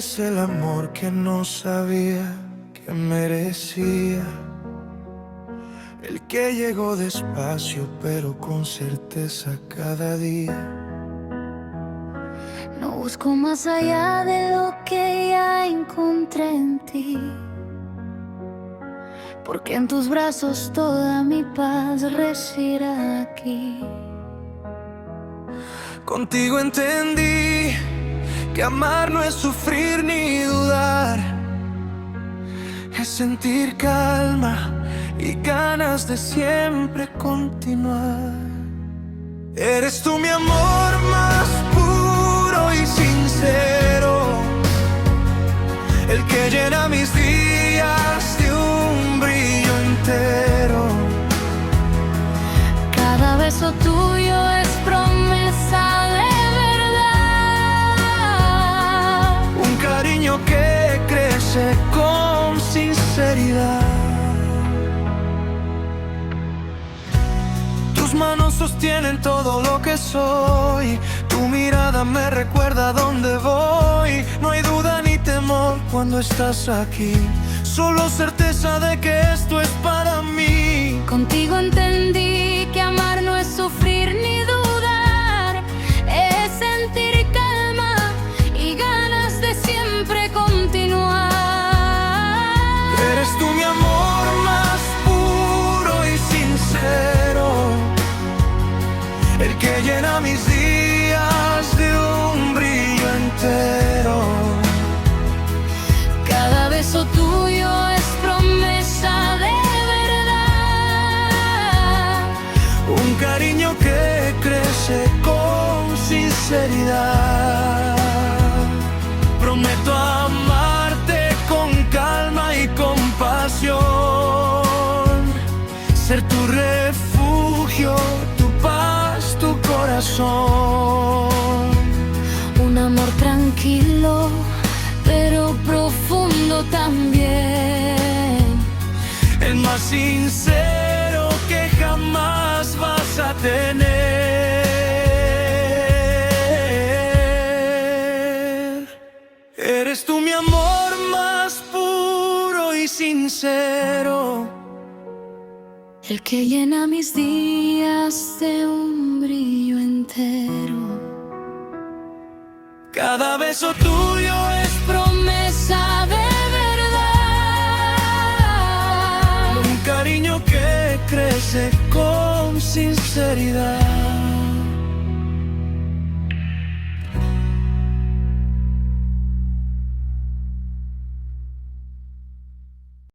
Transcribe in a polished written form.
eres el amor que no sabía que merecía, el que llegó despacio pero con certeza cada día. No busco más allá de lo que ya encontré en ti, porque en tus brazos toda mi paz reside aquí. Contigo entendí que amar no es sufrir ni dudar, es sentir calma y ganas de siempre continuar. Eres tú mi amor más puro y sincero, el que llena mis días de un brillo entero. Cada beso tuyo es promesa de verdad, Un cariño que crece con sinceridad. Tus manos sostienen todo lo que soy, tu mirada me recuerda dónde voy. No hay duda ni temor cuando estás aquí, solo certeza de que esto es para mí. Contigo entendí que amar no es sufrir ni dudar, es sentir calma y ganas de siempre continuar. Eres tú mi amor más puro y sincero, el que llena mis días de un brillo entero. Cada beso tuyo es promesa de verdad, Un cariño que crece con sinceridad. Prometo amarte con calma y compasión, ser tu refugio, tu paz, tu corazón. un amor tranquilo pero profundo también, El más sincero que jamás vas a tener. Eres tú mi amor más puro y sincero, el que llena mis días de un brillo entero. cada beso tuyo es Promesa de verdad, un cariño que crece con sinceridad.